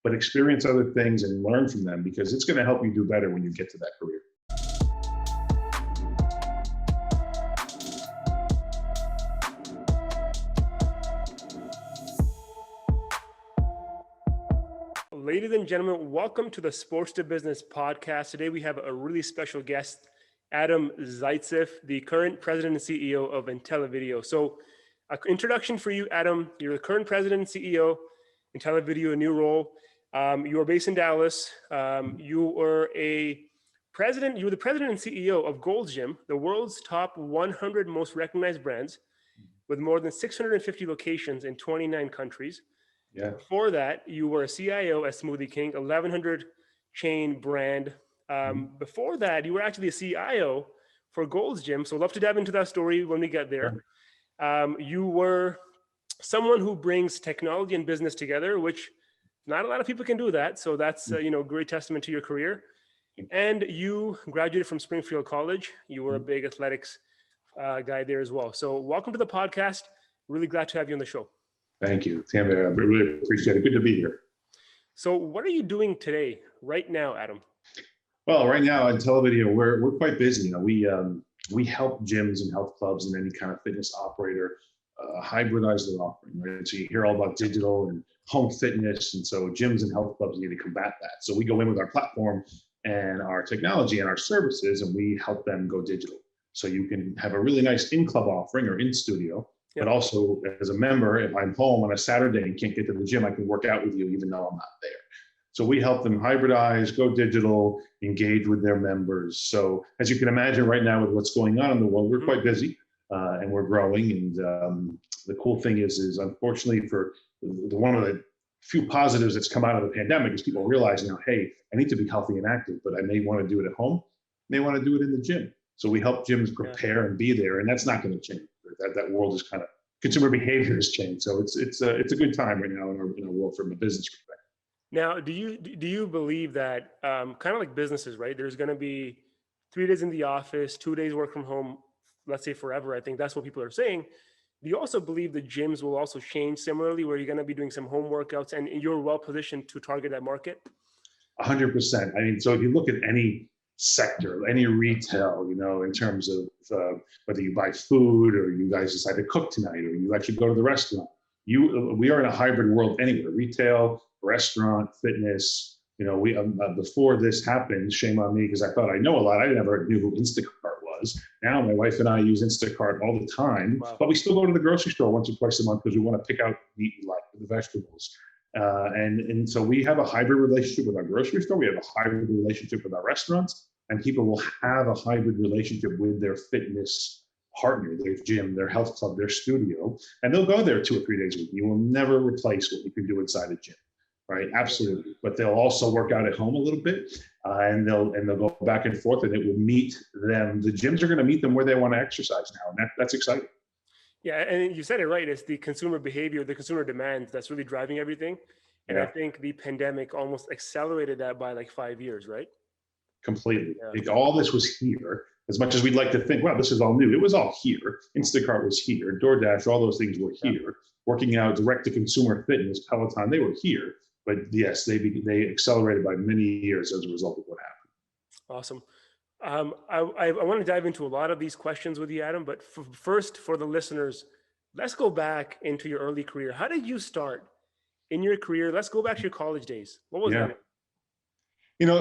but experience other things and learn from them, because it's going to help you do better when you get to that career. Ladies and gentlemen, welcome to the Sports to Business podcast. Today we have a really special guest, Adam Zeitsiff, the current president and CEO of Intelivideo. So, an introduction for you, Adam. You're the current president and CEO, Intelivideo, a new role. You are based in Dallas. You were the president and CEO of Gold's Gym, the world's top 100 most recognized brands, with more than 650 locations in 29 countries. Yeah. Before that, you were a CIO at Smoothie King, 1,100 chain brand. Before that, you were actually a CIO for Gold's Gym. So I'd love to dive into that story when we get there. You were someone who brings technology and business together, which not a lot of people can do that. So that's great testament to your career. And you graduated from Springfield College. You were a big athletics guy there as well. So welcome to the podcast. Really glad to have you on the show. Thank you, Tim. I really appreciate it. Good to be here. So what are you doing today, right now, Adam? Well, right now in Intelivideo, we're quite busy. We help gyms and health clubs and any kind of fitness operator hybridize their offering, right? So you hear all about digital and home fitness, and so gyms and health clubs need to combat that. So we go in with our platform and our technology and our services, and we help them go digital. So you can have a really nice in-club offering or in-studio, but also as a member, if I'm home on a Saturday and can't get to the gym, I can work out with you even though I'm not there. So we help them hybridize, go digital, engage with their members. So as you can imagine right now with what's going on in the world, we're quite busy and we're growing. And the cool thing is unfortunately for one of the few positives that's come out of the pandemic is people realizing now, hey, I need to be healthy and active, but I may want to do it at home. May want to do it in the gym. So we help gyms prepare and be there, and that's not going to change. That world is kind of, consumer behavior has changed. So it's a good time right now in our world from a business perspective. Now, do you believe that kind of like businesses, right? There's going to be 3 days in the office, 2 days work from home, let's say forever. I think that's what people are saying. Do you also believe the gyms will also change similarly, where you're going to be doing some home workouts and you're well positioned to target that market? 100%. I mean, so if you look at any sector, any retail, in terms of whether you buy food or you guys decide to cook tonight or you actually go to the restaurant, we are in a hybrid world anywhere, retail, restaurant, fitness. We before this happened, shame on me because I thought I know a lot. I never knew who Instacart was. Now my wife and I use Instacart all the time, but we still go to the grocery store once or twice a month because we want to pick out meat we like, the vegetables. And so we have a hybrid relationship with our grocery store. We have a hybrid relationship with our restaurants, and people will have a hybrid relationship with their fitness partner, their gym, their health club, their studio, and they'll go there 2 or 3 days a week. You will never replace what you can do inside a gym, right? Absolutely. But they'll also work out at home a little bit, and they'll go back and forth, and it will meet them. The gyms are going to meet them where they want to exercise now, and that's exciting. Yeah, and you said it right. It's the consumer behavior, the consumer demand that's really driving everything. And I think the pandemic almost accelerated that by like 5 years, right? Completely. All this was here. As much as we'd like to think, well, this is all new. It was all here. Instacart was here. DoorDash, all those things were here. Working out direct-to-consumer fitness, Peloton, they were here. But yes, they accelerated by many years as a result of what happened. Awesome. I want to dive into a lot of these questions with you, Adam, but first, for the listeners, let's go back into your early career. How did you start in your career? Let's go back to your college days. What was that?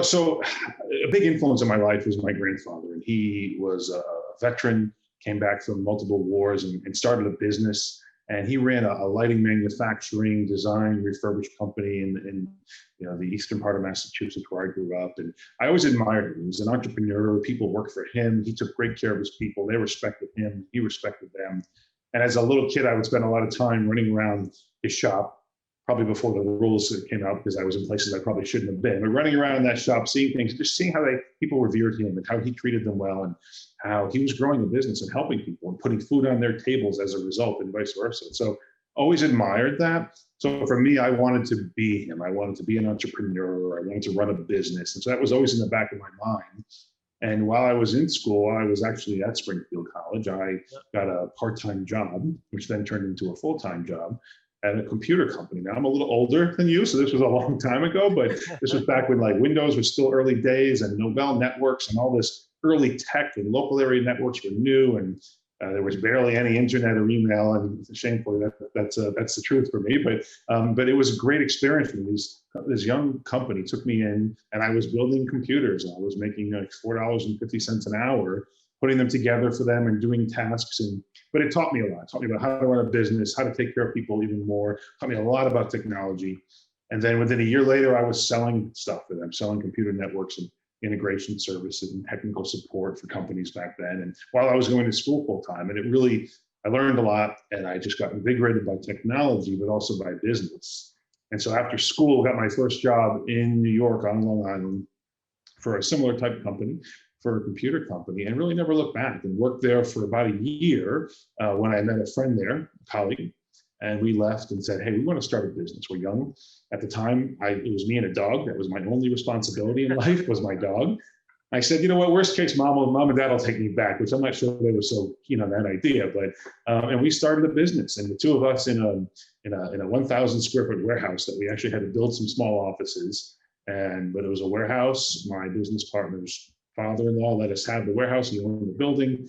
So a big influence in my life was my grandfather, and he was a veteran, came back from multiple wars and started a business. And he ran a lighting manufacturing, design, refurbished company in the eastern part of Massachusetts where I grew up. And I always admired him. He was an entrepreneur. People worked for him. He took great care of his people. They respected him. He respected them. And as a little kid, I would spend a lot of time running around his shop, probably before the rules came out, because I was in places I probably shouldn't have been. But running around that shop, seeing things, just seeing how people revered him and how he treated them well, and how he was growing a business and helping people and putting food on their tables as a result, and vice versa. So always admired that. So for me, I wanted to be him. I wanted to be an entrepreneur. I wanted to run a business. And so that was always in the back of my mind. And while I was in school, I was actually at Springfield College. I got a part-time job, which then turned into a full-time job, at a computer company. Now I'm a little older than you, so this was a long time ago, but this was back when like Windows was still early days and Novell networks and all this early tech and local area networks were new, and there was barely any internet or email, and shamefully that's the truth for me. But it was a great experience for me. This young company took me in, and I was building computers. And I was making like $4.50 an hour, putting them together for them and doing tasks. But it taught me a lot. It taught me about how to run a business, how to take care of people even more. It taught me a lot about technology. And then within a year later, I was selling stuff for them, selling computer networks and integration services and technical support for companies back then. And while I was going to school full time, and I learned a lot, and I just got invigorated by technology, but also by business. And so after school, got my first job in New York on Long Island for a similar type of company, for a computer company, and really never looked back, and worked there for about a year when I met a friend there, a colleague, and we left and said, hey, we want to start a business. We're young. At the time, it was me and a dog. That was my only responsibility in life, was my dog. I said, you know what, worst case, mom and dad will take me back, which I'm not sure they were so keen on that idea. But and we started a business, and the two of us in a 1,000 square foot warehouse that we actually had to build some small offices. But it was a warehouse. My business partner's father-in-law let us have the warehouse. He owned the building,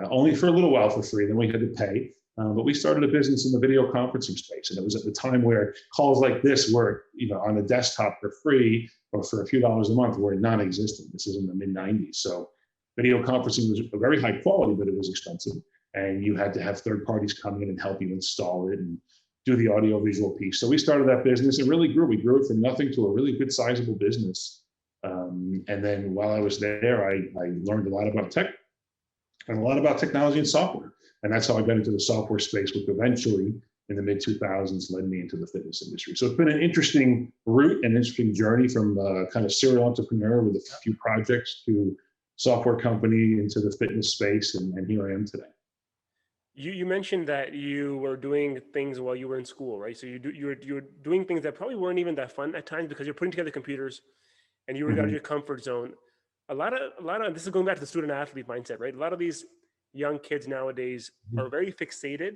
only for a little while for free. Then we had to pay. But we started a business in the video conferencing space. And it was at the time where calls like this were, on a desktop for free or for a few dollars a month were non-existent. This is in the mid 90s. So video conferencing was very high quality, but it was expensive. And you had to have third parties come in and help you install it and do the audio visual piece. So we started that business and really grew. We grew it from nothing to a really good sizable business. And then while I was there, I learned a lot about tech and a lot about technology and software. And that's how I got into the software space, which eventually in the mid 2000s led me into the fitness industry. So it's been an interesting route, an interesting journey from kind of serial entrepreneur with a few projects to software company into the fitness space. And here I am today. You mentioned that you were doing things while you were in school, right? So you were doing things that probably weren't even that fun at times because you're putting together computers and you were out of your comfort zone. A lot of this is going back to the student athlete mindset, right? A lot of these young kids nowadays are very fixated,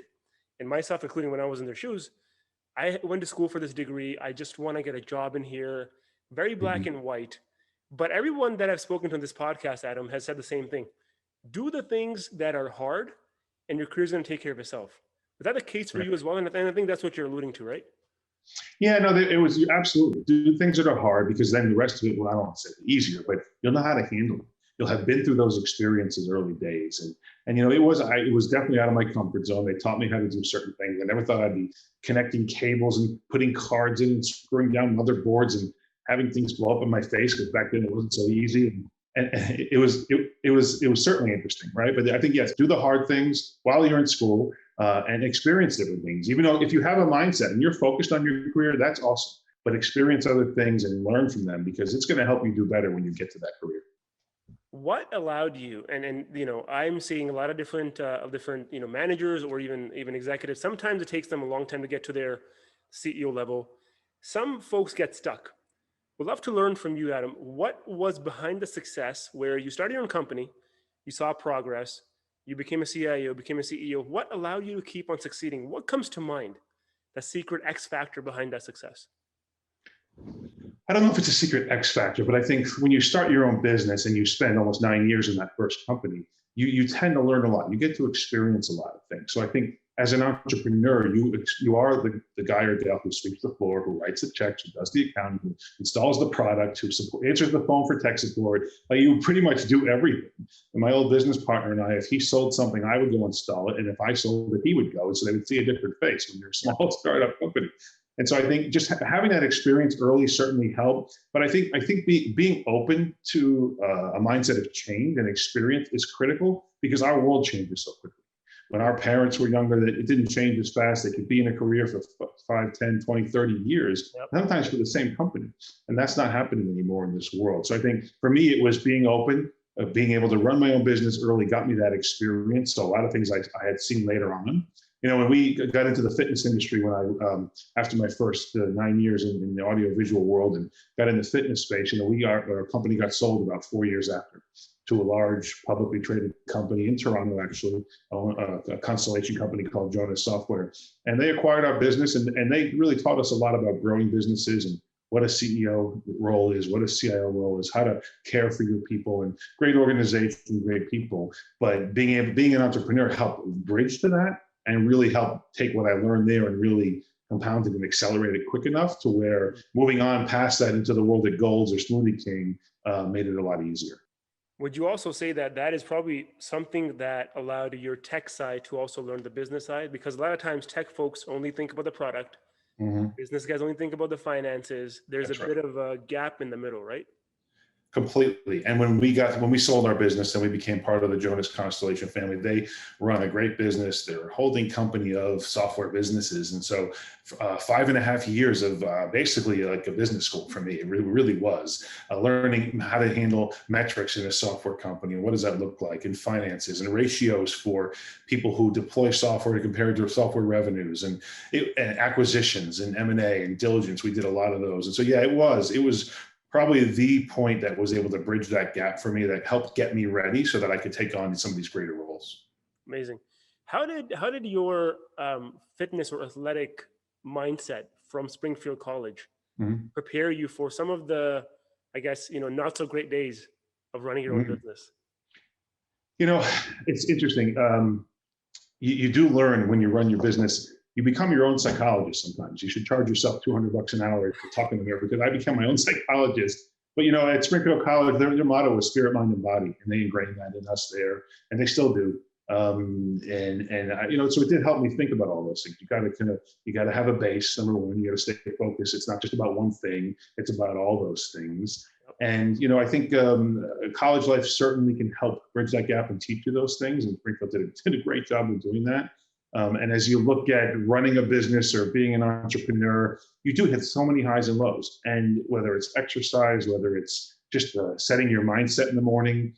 and myself including when I was in their shoes. I went to school for this degree. I just want to get a job in here, very black and white. But everyone that I've spoken to on this podcast, Adam, has said the same thing. Do the things that are hard and your career's going to take care of itself. Was that the case for you as well? And I think that's what you're alluding to, right? Yeah, no, it was absolutely do things that are hard, because then the rest of it, well, I don't want to say easier, but you'll know how to handle it. You'll have been through those experiences early days. And it was definitely out of my comfort zone. They taught me how to do certain things. I never thought I'd be connecting cables and putting cards in and screwing down motherboards and having things blow up in my face, because back then it wasn't so easy. And it was certainly interesting, right? But I think, yes, do the hard things while you're in school and experience different things. Even though if you have a mindset and you're focused on your career, that's awesome. But experience other things and learn from them, because it's going to help you do better when you get to that career. What allowed you, and I'm seeing a lot of different managers or even executives. Sometimes it takes them a long time to get to their CEO level. Some folks get stuck. We'd love to learn from you, Adam. What was behind the success where you started your own company, you saw progress, you became a CIO, became a CEO? What allowed you to keep on succeeding? What comes to mind, the secret X factor behind that success? I don't know if it's a secret X factor, but I think when you start your own business and you spend almost 9 years in that first company, you tend to learn a lot. You get to experience a lot of things. So I think as an entrepreneur, you are the guy or gal who sweeps the floor, who writes the checks, who does the accounting, who installs the product, who answers the phone for tech support. You pretty much do everything. And my old business partner and I, if he sold something, I would go install it. And if I sold it, he would go. And so they would see a different face when you're a small startup company. And so I think just having that experience early certainly helped. But I think being open to a mindset of change and experience is critical, because our world changes so quickly. When our parents were younger, it didn't change as fast. They could be in a career for 5, 10, 20, 30 years, sometimes for the same company. And that's not happening anymore in this world. So I think for me, it was being open, being able to run my own business early got me that experience. So a lot of things I had seen later on. When we got into the fitness industry, when I, after my first 9 years in the audio visual world and got in the fitness space, our company got sold about 4 years after. to a large publicly traded company in Toronto, actually, a constellation company called Jonas Software. And they acquired our business, and they really taught us a lot about growing businesses and what a CEO role is, what a CIO role is, how to care for your people, and great organization, great people. But being an entrepreneur helped bridge to that and really helped take what I learned there and really compound it and accelerate it quick enough to where moving on past that into the world at Gold's or Smoothie King made it a lot easier. Would you also say that that is probably something that allowed your tech side to also learn the business side? Because a lot of times tech folks only think about the product. Business guys only think about the finances. There's That's a bit of a gap in the middle, right? Completely. And when we sold our business and we became part of the Jonas Constellation family, they run a great business. They're a holding company of software businesses. And so 5.5 years of basically like a business school for me, it really was learning how to handle metrics in a software company. And what does that look like in finances and ratios for people who deploy software compared to software revenues and acquisitions and M&A and diligence. We did a lot of those. And so, yeah, it was probably the point that was able to bridge that gap for me, that helped get me ready so that I could take on some of these greater roles. Amazing. How did your fitness or athletic mindset from Springfield College prepare you for some of the, I guess, not so great days of running your own business? It's interesting. You do learn when you run your business. You become your own psychologist sometimes. You should charge yourself $200 an hour for talking to me, because I became my own psychologist. But at Springfield College, their motto was spirit, mind, and body, and they ingrained that in us there, and they still do. So it did help me think about all those things. You got to have a base. Number one, you got to stay focused. It's not just about one thing; it's about all those things. And I think college life certainly can help bridge that gap and teach you those things. And Springfield did a great job of doing that. And as you look at running a business or being an entrepreneur, you do hit so many highs and lows. And whether it's exercise, whether it's just setting your mindset in the morning,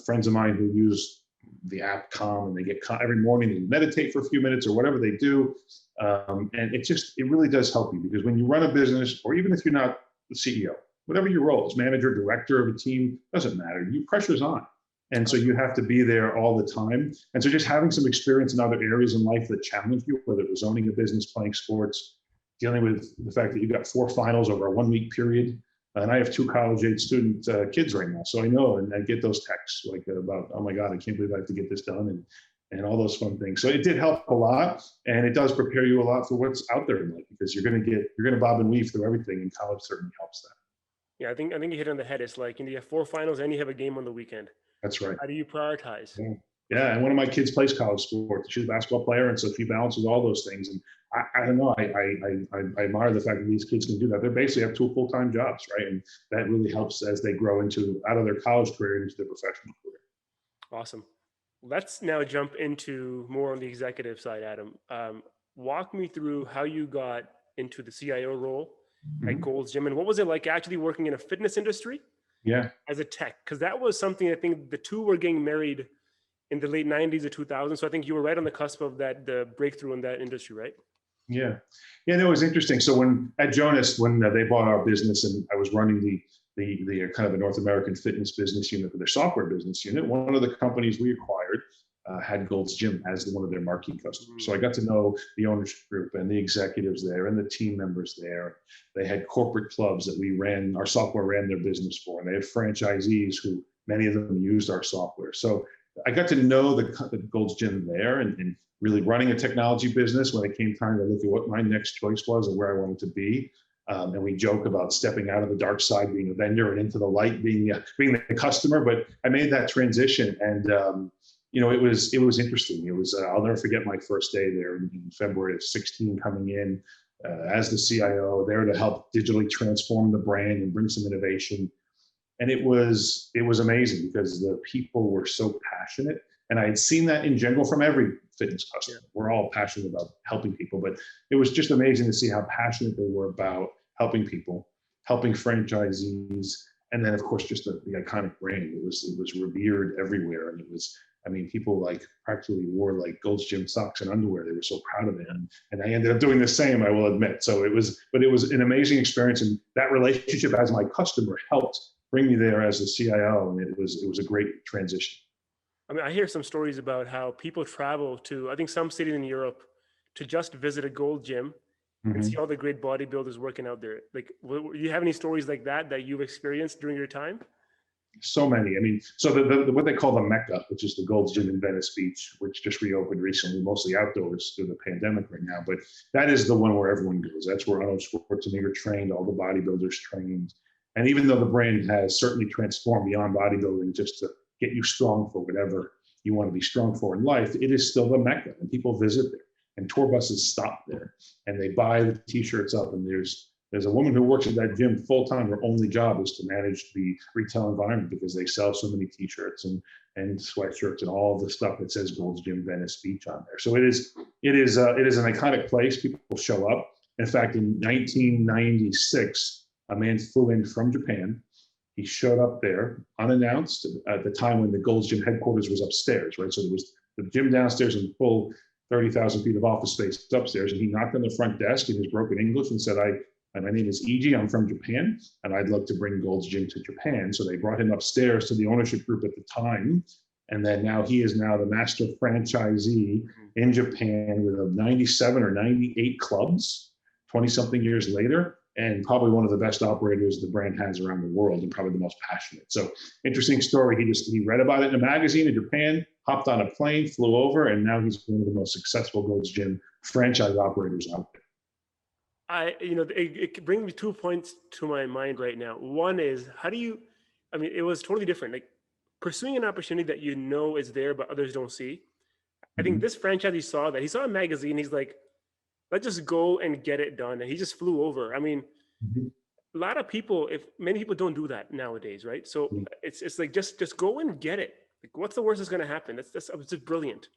friends of mine who use the app Calm, and they get every morning, they meditate for a few minutes or whatever they do. And it really does help you, because when you run a business, or even if you're not the CEO, whatever your role is, manager, director of a team, doesn't matter. Pressure's on. And so you have to be there all the time. And so just having some experience in other areas in life that challenge you, whether it was owning a business, playing sports, dealing with the fact that you got 4 finals over a 1-week period. And I have 2 college-age student kids right now. So I know, and I get those texts like about, oh my God, I can't believe I have to get this done, and all those fun things. So it did help a lot, and it does prepare you a lot for what's out there in life, because you're going to bob and weave through everything, and college certainly helps that. Yeah, I think you hit on the head. It's like, you have 4 finals and you have a game on the weekend. That's right. How do you prioritize? Yeah, and one of my kids plays college sports. She's a basketball player, and so she balances all those things. And I don't know, I admire the fact that these kids can do that. They basically have 2 full-time jobs, right? And that really helps as they grow out of their college career into their professional career. Awesome. Let's now jump into more on the executive side, Adam. Walk me through how you got into the CIO role at Gold's Gym, and what was it like actually working in a fitness industry? Yeah. As a tech, because that was something I think the two were getting married in the late 90s or 2000s. So I think you were right on the cusp of the breakthrough in that industry, right? Yeah. It was interesting. So at Jonas, when they bought our business, and I was running the kind of the North American fitness business unit for their software business unit, one of the companies we acquired had Gold's Gym as one of their marquee customers. So I got to know the ownership group and the executives there and the team members there. They had corporate clubs that our software ran their business for, and they had franchisees who, many of them used our software. So I got to know the Gold's Gym there, and really running a technology business when it came time to look at what my next choice was and where I wanted to be. And we joke about stepping out of the dark side, being a vendor, and into the light, being the customer. But I made that transition, and it was interesting. It was I'll never forget my first day there in February of 2016, coming in as the CIO, there to help digitally transform the brand and bring some innovation. And it was amazing, because the people were so passionate, and I had seen that in general from every fitness customer. We're all passionate about helping people, but it was just amazing to see how passionate they were about helping people, helping franchisees, and then of course just the iconic brand. It was revered everywhere, and people practically wore Gold's Gym socks and underwear. They were so proud of it, and I ended up doing the same, I will admit. So it was an amazing experience, and that relationship as my customer helped bring me there as the CIO, and it was a great transition. I mean, I hear some stories about how people travel to, I think, some cities in Europe to just visit a gold gym and see Mhm. all the great bodybuilders working out there. Like, do you have any stories like that you've experienced during your time? So many. I mean, so what they call the Mecca, which is the Gold's Gym in Venice Beach, which just reopened recently, mostly outdoors through the pandemic right now. But that is the one where everyone goes. That's where Arnold Schwarzenegger trained, all the bodybuilders trained. And even though the brand has certainly transformed beyond bodybuilding just to get you strong for whatever you want to be strong for in life, it is still the Mecca, and people visit there. And tour buses stop there, and they buy the T-shirts up. And there's a woman who works at that gym full time. Her only job is to manage the retail environment because they sell so many T-shirts and sweatshirts and all the stuff that says Gold's Gym Venice Beach on there. So it is an iconic place. People show up. In fact, in 1996, a man flew in from Japan. He showed up there unannounced at the time when the Gold's Gym headquarters was upstairs, right? So there was the gym downstairs and full 30,000 feet of office space upstairs. And he knocked on the front desk in his broken English and said, my name is Iji, I'm from Japan, and I'd love to bring Gold's Gym to Japan. So they brought him upstairs to the ownership group at the time. And then now he is now the master franchisee in Japan with 97 or 98 clubs, 20 something years later, and probably one of the best operators the brand has around the world, and probably the most passionate. So interesting story. He read about it in a magazine in Japan, hopped on a plane, flew over, and now he's one of the most successful Gold's Gym franchise operators out there. It brings me 2 points to my mind right now. One is, it was totally different. Like, pursuing an opportunity that you know is there, but others don't see. I think this franchisee saw that. He saw a magazine. He's like, let's just go and get it done. And he just flew over. I mean, a lot of people, if many people don't do that nowadays, right? So it's like, just go and get it. Like, what's the worst that's going to happen? It's just brilliant.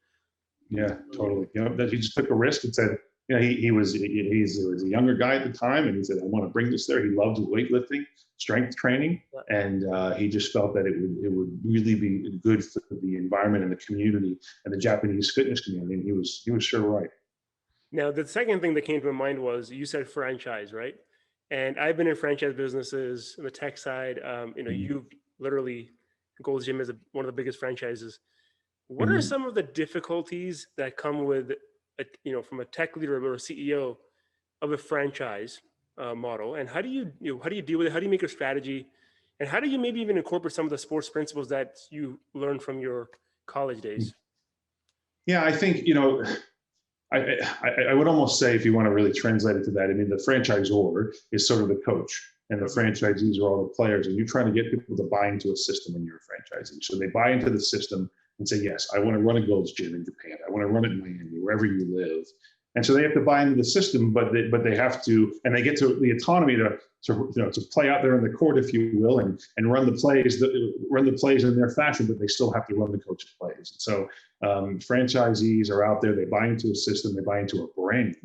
Yeah, totally. That he just took a risk and said, he was a younger guy at the time, and he said, I want to bring this there. He loved weightlifting, strength training, and he just felt that it would really be good for the environment and the community and the Japanese fitness community. And he was sure right. Now, the second thing that came to my mind was, you said franchise, right? And I've been in franchise businesses on the tech side. You've literally, Gold's Gym is one of the biggest franchises. What are some of the difficulties that come with, from a tech leader or a CEO of a franchise model? And how do you deal with it? How do you make a strategy? And how do you maybe even incorporate some of the sports principles that you learned from your college days? Yeah, I think, I would almost say, if you want to really translate it to that, I mean, the franchisor is sort of the coach, and the franchisees are all the players, and you're trying to get people to buy into a system when you're a franchisee. So they buy into the system and say, yes, I want to run a Gold's Gym in Japan. I want to run it in Miami, wherever you live. And so they have to buy into the system, but they have to, and they get to the autonomy to play out there in the court, if you will, and run the plays in their fashion, but they still have to run the coach's plays. And so franchisees are out there, they buy into a system, they buy into a brand,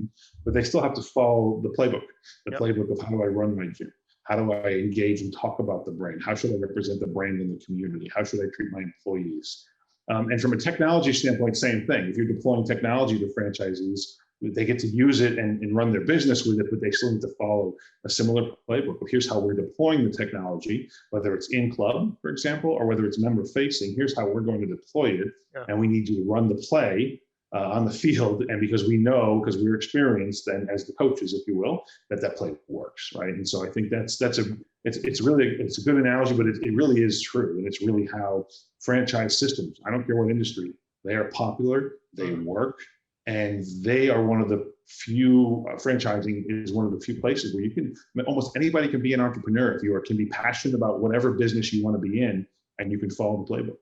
but they still have to follow the playbook playbook of, how do I run my gym? How do I engage and talk about the brand? How should I represent the brand in the community? How should I treat my employees? And from a technology standpoint, same thing. If you're deploying technology to franchisees, they get to use it and run their business with it, but they still need to follow a similar playbook. Well, here's how we're deploying the technology, whether it's in club, for example, or whether it's member facing. Here's how we're going to deploy it. And we need you to run the play on the field. And because we're experienced, and as the coaches, if you will, that play works, right? And so I think it's a good analogy, but it really is true. And it's really how franchise systems, I don't care what industry, they are popular, they work. And they are one of the few, franchising is one of the few places where almost anybody can be an entrepreneur if you can be passionate about whatever business you want to be in, and you can follow the playbook.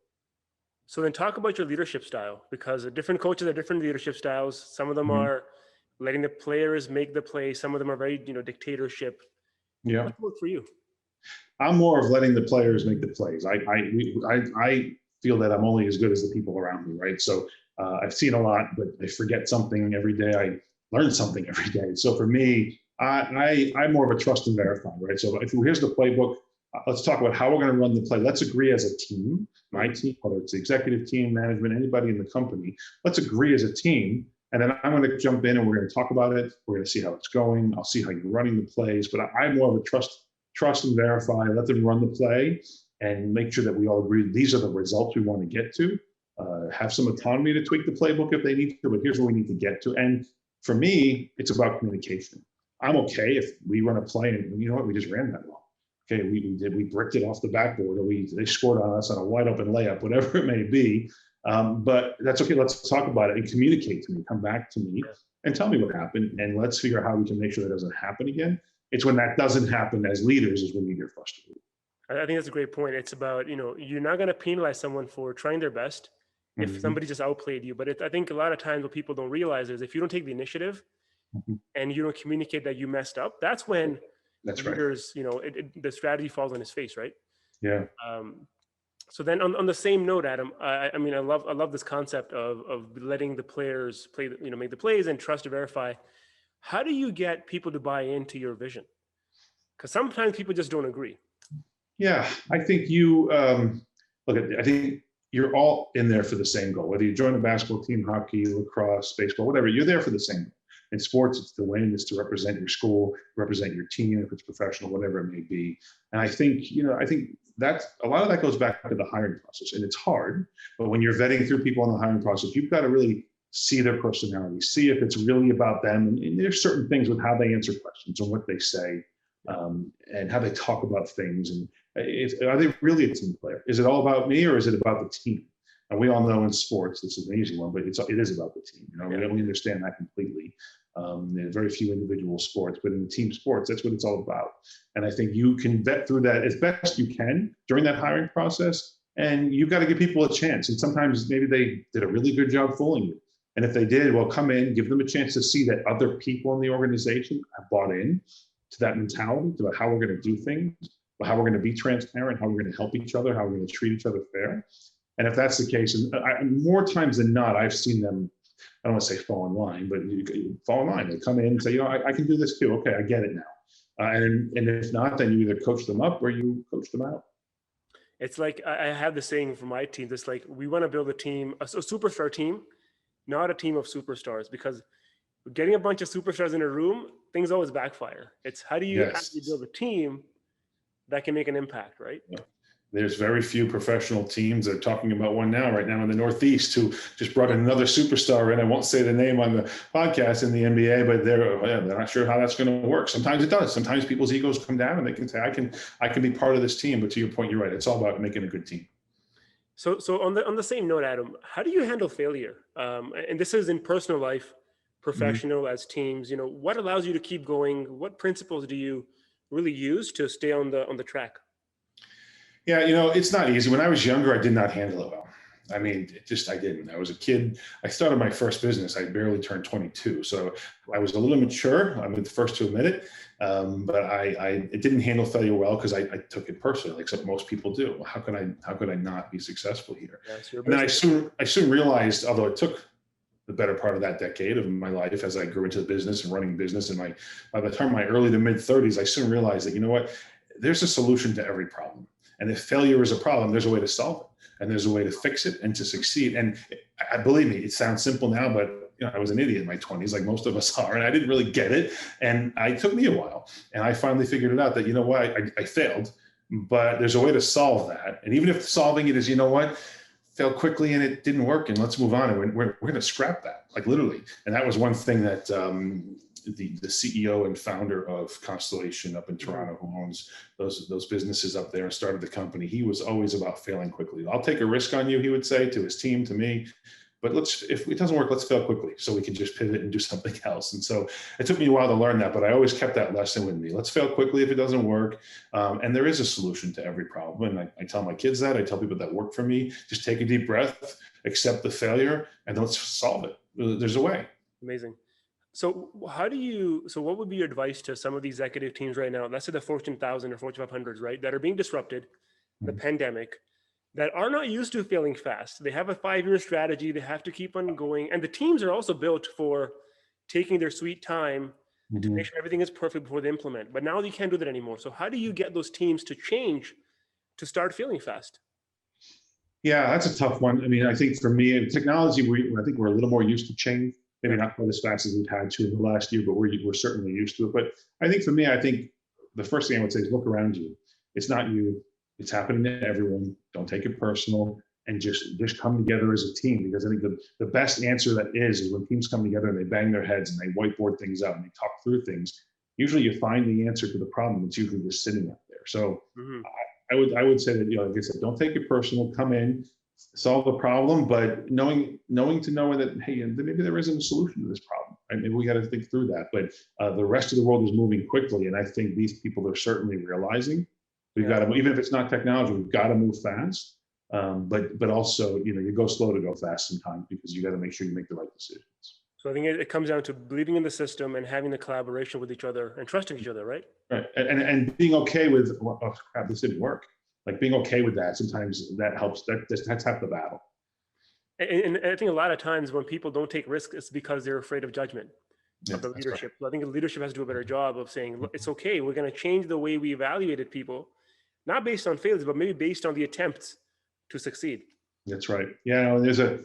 So then talk about your leadership style, because different coaches have different leadership styles. Some of them are letting the players make the play. Some of them are very, dictatorship. Yeah. What worked for you? I'm more of letting the players make the plays. I feel that I'm only as good as the people around me, right? So I've seen a lot, but I forget something every day. I learn something every day. So for me, I'm more of a trust and verify, right? So here's the playbook. Let's talk about how we're going to run the play. Let's agree as a team, my team, whether it's the executive team, management, anybody in the company. Let's agree as a team. And then I'm going to jump in and we're going to talk about it. We're going to see how it's going. I'll see how you're running the plays. But I'm more of a trust trust and verify, let them run the play, and make sure that we all agree these are the results we want to get to. Have some autonomy to tweak the playbook if they need to, but here's where we need to get to. And for me, it's about communication. I'm okay if we run a play and you know what, we just ran that well. Okay, we bricked it off the backboard, or they scored on us on a wide open layup, whatever it may be. But that's okay. Let's talk about it and communicate to me. Come back to me and tell me what happened, and let's figure out how we can make sure that doesn't happen again. It's when that doesn't happen as leaders is when you get frustrated. I think that's a great point. It's about, you're not going to penalize someone for trying their best if somebody just outplayed you. But I think a lot of times what people don't realize is if you don't take the initiative and you don't communicate that you messed up, that's when leaders, the strategy falls on his face, right? Yeah. So then on the same note, Adam, I love this concept of letting the players play, make the plays and trust to verify. How do you get people to buy into your vision? Because sometimes people just don't agree. Yeah, I think I think you're all in there for the same goal. Whether you join a basketball team, hockey, lacrosse, baseball, whatever, you're there for the same goal. In sports, it's to win, it's to represent your school, represent your team, if it's professional, whatever it may be. And I think that's a lot of that goes back to the hiring process, and it's hard. But when you're vetting through people in the hiring process, you've got to really see their personality, see if it's really about them. And there's certain things with how they answer questions and what they say, and how they talk about things. And are they really a team player? Is it all about me, or is it about the team? And we all know in sports, this is an easy one, but it is about the team. We understand that completely. There's very few individual sports, but in the team sports, that's what it's all about. And I think you can vet through that as best you can during that hiring process. And you've got to give people a chance. And sometimes maybe they did a really good job fooling you. And if they did, well, come in, give them a chance to see that other people in the organization have bought in to that mentality, to how we're going to do things, how we're going to be transparent, how we're going to help each other, how we're going to treat each other fair. And if that's the case, and more times than not, I've seen them, I don't want to say fall in line, but you fall in line. They come in and say, I can do this too. Okay, I get it now. And if not, then you either coach them up or you coach them out. It's like, I have the saying for my team, it's like, we want to build a team, a superstar team, not a team of superstars, because getting a bunch of superstars in a room, things always backfire. It's how do you actually build a team that can make an impact, right? Yeah. There's very few professional teams. They're talking about one right now in the Northeast who just brought another superstar in. I won't say the name on the podcast in the NBA, but they're not sure how that's going to work. Sometimes it does. Sometimes people's egos come down and they can say, I can be part of this team. But to your point, you're right. It's all about making a good team. So on the same note, Adam, how do you handle failure? And this is in personal life, professional, as teams. What allows you to keep going? What principles do you really use to stay on the track? Yeah, it's not easy. When I was younger, I did not handle it well. I mean, I didn't. I was a kid. I started my first business. I barely turned 22. So I was a little immature. I'm the first to admit it. But I didn't handle failure well because I took it personally, like most people do. How could I not be successful here? And then I soon realized, although it took the better part of that decade of my life as I grew into the business and running business, and by the time my early to mid 30s, I soon realized that, there's a solution to every problem. And if failure is a problem, there's a way to solve it, and there's a way to fix it and to succeed. And believe me, it sounds simple now, but I was an idiot in my 20s, like most of us are, and I didn't really get it. And it took me a while, and I finally figured it out that I failed, but there's a way to solve that. And even if solving it is failed quickly and it didn't work, and let's move on, and we're going to scrap that, like literally. And that was one thing that the CEO and founder of Constellation up in Toronto, who owns those businesses up there and started the company, he was always about failing quickly. I'll take a risk on you, he would say to his team, to me, but if it doesn't work, let's fail quickly so we can just pivot and do something else. And so it took me a while to learn that, but I always kept that lesson with me. Let's fail quickly if it doesn't work. And there is a solution to every problem. And I tell my kids that, I tell people that work for me, just take a deep breath, accept the failure, and let's solve it. There's a way. Amazing. So what would be your advice to some of the executive teams right now, let's say the Fortune 1000 or Fortune 500s, right, that are being disrupted, the pandemic, that are not used to failing fast? They have a 5-year strategy. They have to keep on going. And the teams are also built for taking their sweet time to make sure everything is perfect before they implement. But now you can't do that anymore. So how do you get those teams to change to start failing fast? Yeah, that's a tough one. I mean, I think for me in technology, I think we're a little more used to change. Maybe not quite as fast as we've had to in the last year, but we're certainly used to it. But I think for me, the first thing I would say is look around you. It's not you. It's happening to everyone. Don't take it personal, and just come together as a team. Because I think the best answer that is when teams come together and they bang their heads and they whiteboard things out and they talk through things. Usually, you find the answer to the problem. It's usually just sitting out there. So I would say that, like I said, don't take it personal. Come in, solve the problem, but knowing that, hey, maybe there isn't a solution to this problem. Right? Maybe we got to think through that. But the rest of the world is moving quickly, and I think these people are certainly realizing we've got to, even if it's not technology, we've got to move fast. But also, you go slow to go fast sometimes, because you got to make sure you make the right decisions. So I think it comes down to believing in the system and having the collaboration with each other and trusting each other, right? Right, and being okay with, oh crap, this didn't work. Like being okay with that. Sometimes that helps. That's half the battle. And I think a lot of times when people don't take risks, it's because they're afraid of judgment of the That's leadership. right. So I think the leadership has to do a better job of saying, look, it's okay. We're going to change the way we evaluated people, not based on failures, but maybe based on the attempts to succeed. That's right. Yeah, there's a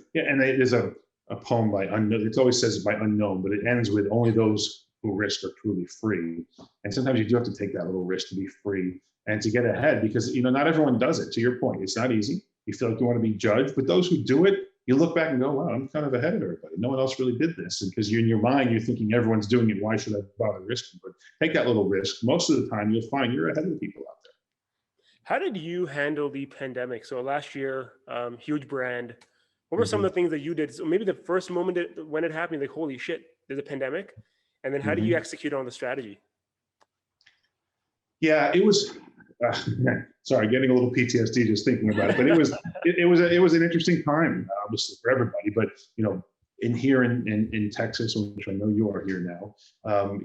poem by unknown. It always says by unknown, but it ends with only those who risk are truly free. And sometimes you do have to take that little risk to be free and to get ahead, because not everyone does it. To your point, it's not easy. You feel like you want to be judged, but those who do it, you look back and go, wow, I'm kind of ahead of everybody. No one else really did this. And because you're in your mind, you're thinking everyone's doing it. Why should I bother risking? But take that little risk. Most of the time, you'll find you're ahead of the people out there. How did you handle the pandemic? So last year, huge brand. What were some of the things that you did? So maybe the first moment when it happened, like, holy shit, there's a pandemic. And then how did you execute on the strategy? Yeah, it was. Sorry, getting a little PTSD just thinking about it. But it was an interesting time, obviously, for everybody. But in Texas, which I know you are here now, our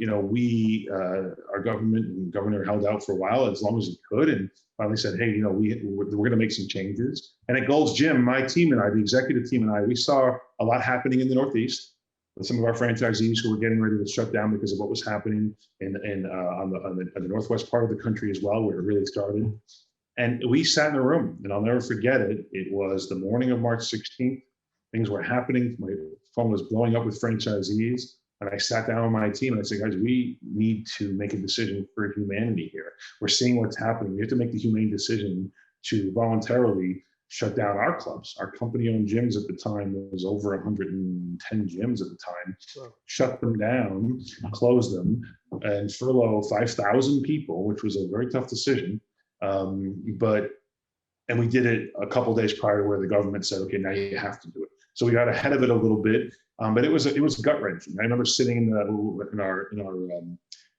government and governor held out for a while, as long as he could, and finally said, hey, we're going to make some changes. And at Gold's Gym, my team and I, the executive team and I, we saw a lot happening in the Northeast with some of our franchisees who were getting ready to shut down because of what was happening on the northwest part of the country as well, where it really started. And we sat in a room, and I'll never forget it. It was the morning of March 16th. Things were happening. My phone was blowing up with franchisees. And I sat down with my team and I said, guys, we need to make a decision for humanity here. We're seeing what's happening. We have to make the humane decision to voluntarily shut down our clubs. Our company-owned gyms at the time, was over 110 gyms at the time. Wow. Shut them down, close them, and furlough 5,000 people, which was a very tough decision. And we did it a couple of days prior to where the government said, okay, now you have to do it. So we got ahead of it a little bit, but it was gut wrenching. I remember sitting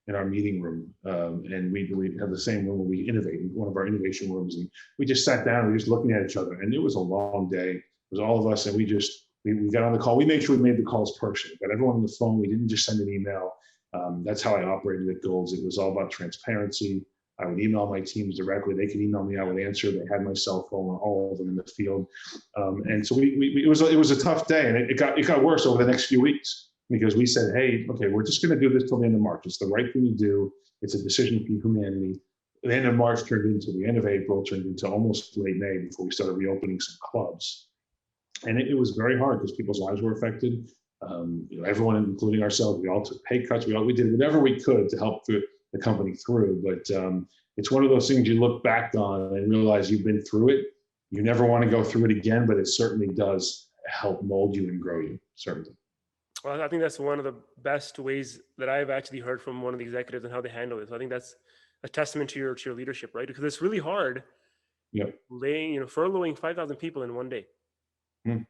in our meeting room, and we had the same room where we innovated, one of our innovation rooms, and we just sat down and we just looking at each other. And it was a long day. It was all of us, and we got on the call. We made sure we made the calls personally. Got everyone on the phone. We didn't just send an email. That's how I operated at Gold's. It was all about transparency. I would email my teams directly. They could email me. I would answer. They had my cell phone, all of them in the field. And so it was a tough day, and it got worse over the next few weeks, because we said, hey, okay, we're just going to do this till the end of March. It's the right thing to do. It's a decision for humanity. The end of March turned into the end of April, turned into almost late May before we started reopening some clubs. And it was very hard because people's lives were affected. Everyone, including ourselves, we all took pay cuts. We did whatever we could to help the company through. But it's one of those things you look back on and realize you've been through it. You never want to go through it again, but it certainly does help mold you and grow you, certainly. Well, I think that's one of the best ways that I've actually heard from one of the executives and how they handle it. So I think that's a testament to your leadership, right? Because it's really hard. Yep. Furloughing 5,000 people in one day. And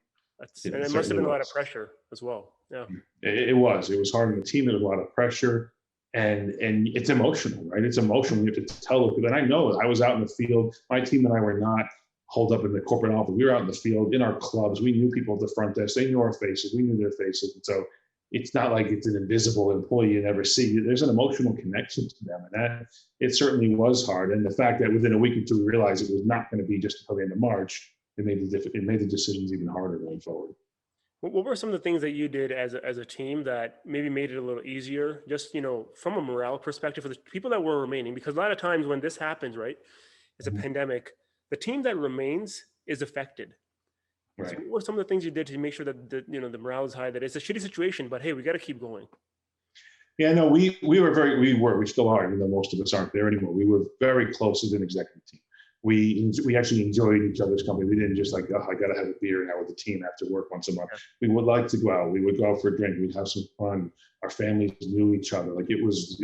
it must have been a lot of pressure as well. Yeah. It was hard on the team. There was a lot of pressure, and it's emotional, right? It's emotional. You have to tell people. And I know I was out in the field. My team and I were not holed up in the corporate office. We were out in the field in our clubs. We knew people at the front desk. They knew our faces. We knew their faces. And so it's not like it's an invisible employee you never see. There's an emotional connection to them. And it certainly was hard. And the fact that within a week or two, we realized it was not going to be just until the end of March, it made the decisions even harder going forward. What were some of the things that you did as a team that maybe made it a little easier, just, from a morale perspective for the people that were remaining? Because a lot of times when this happens, right, it's a pandemic, the team that remains is affected. Right. So what were some of the things you did to make sure that the morale is high, that it's a shitty situation, but hey, we got to keep going? Yeah, no, we still are, even though most of us aren't there anymore. We were very close as an executive team. We actually enjoyed each other's company. We didn't just like, oh, I got to have a beer now with the team after work once a month. We would like to go out. We would go out for a drink. We'd have some fun. Our families knew each other. Like it was,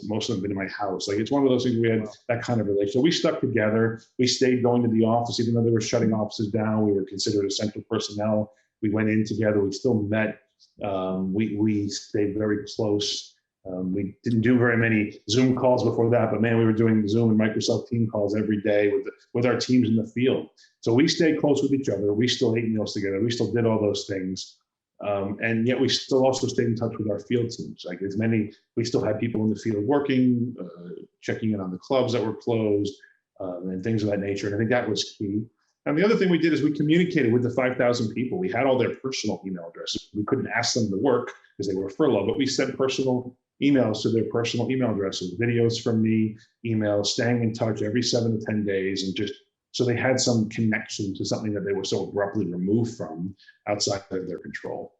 most of them been in my house. Like it's one of those things we had that kind of relationship. So we stuck together. We stayed going to the office, even though they were shutting offices down. We were considered essential personnel. We went in together. We still met. We stayed very close. We didn't do very many Zoom calls before that, but man, we were doing Zoom and Microsoft Team calls every day with our teams in the field. So we stayed close with each other. We still ate meals together. We still did all those things. And yet we still also stayed in touch with our field teams. Like we still had people in the field working, checking in on the clubs that were closed, and things of that nature. And I think that was key. And the other thing we did is we communicated with the 5,000 people. We had all their personal email addresses. We couldn't ask them to work because they were furloughed, but we sent personal emails to their personal email addresses, videos from me, emails, staying in touch every 7 to 10 days, and just so they had some connection to something that they were so abruptly removed from outside of their control.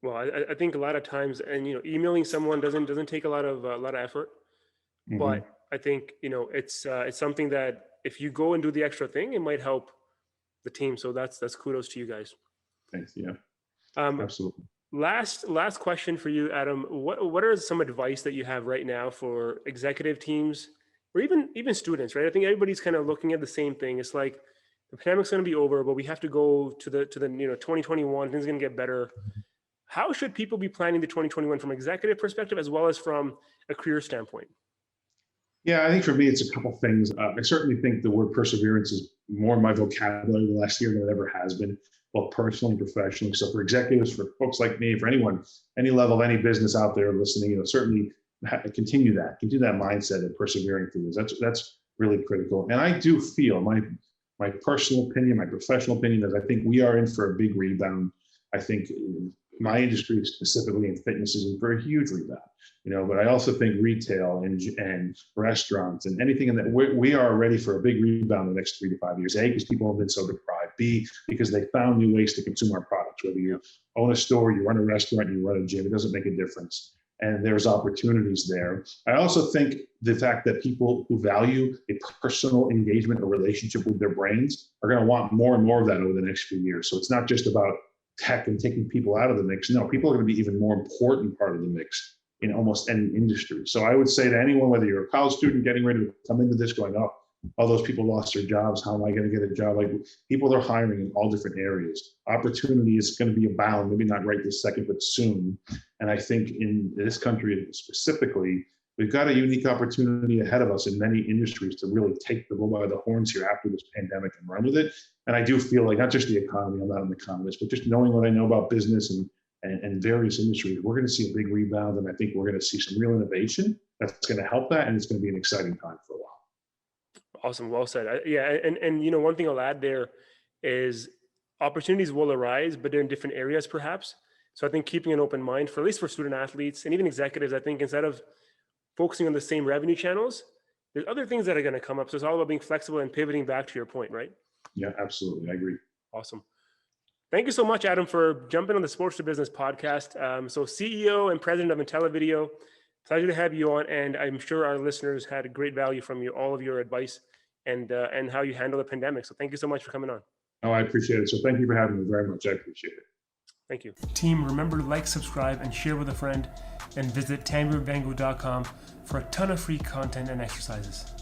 Well, I think a lot of times, and emailing someone doesn't take a lot of effort, but I think it's something that if you go and do the extra thing, it might help the team. So that's kudos to you guys. Thanks. Yeah, absolutely. Last question for you, Adam. What are some advice that you have right now for executive teams or even students, right? I think everybody's kind of looking at the same thing. It's like the pandemic's going to be over, but we have to go to the 2021, things are going to get better. How should people be planning the 2021 from an executive perspective as well as from a career standpoint? Yeah, I think for me, it's a couple things. I certainly think the word perseverance is more in my vocabulary the last year than it ever has been, both personally and professionally. So for executives, for folks like me, for anyone, any level, any business out there listening, certainly continue that mindset of persevering through this. That's really critical. And I do feel my personal opinion, my professional opinion is I think we are in for a big rebound. I think my industry specifically in fitness is in for a huge rebound, but I also think retail and restaurants and anything in that we are ready for a big rebound in the next 3 to 5 years. A, because people have been so deprived. B, because they found new ways to consume our products. Whether you own a store, you run a restaurant, you run a gym, it doesn't make a difference. And there's opportunities there. I also think the fact that people who value a personal engagement or relationship with their brains are going to want more and more of that over the next few years. So it's not just about tech and taking people out of the mix. No, people are going to be even more important part of the mix in almost any industry. So I would say to anyone, whether you're a college student getting ready to come into this going, oh, all those people lost their jobs. How am I going to get a job? Like people are hiring in all different areas. Opportunity is going to be abound, maybe not right this second, but soon. And I think in this country specifically, we've got a unique opportunity ahead of us in many industries to really take the bull by the horns here after this pandemic and run with it. And I do feel like not just the economy, I'm not an economist, but just knowing what I know about business and various industries, we're going to see a big rebound. And I think we're going to see some real innovation that's going to help that. And it's going to be an exciting time for a while. Awesome. Well said. And one thing I'll add there is opportunities will arise, but they're in different areas perhaps. So I think keeping an open mind for at least for student athletes and even executives, I think instead of focusing on the same revenue channels, there's other things that are going to come up. So it's all about being flexible and pivoting back to your point, right? Yeah, absolutely. I agree. Awesome. Thank you so much, Adam, for jumping on the Sports to Business podcast. So CEO and president of Intelivideo, pleasure to have you on. And I'm sure our listeners had great value from you, all of your advice and how you handle the pandemic. So thank you so much for coming on. Oh, I appreciate it. So thank you for having me very much. I appreciate it. Thank you. Team, remember to like, subscribe, and share with a friend, and visit tanveerbangu.com for a ton of free content and exercises.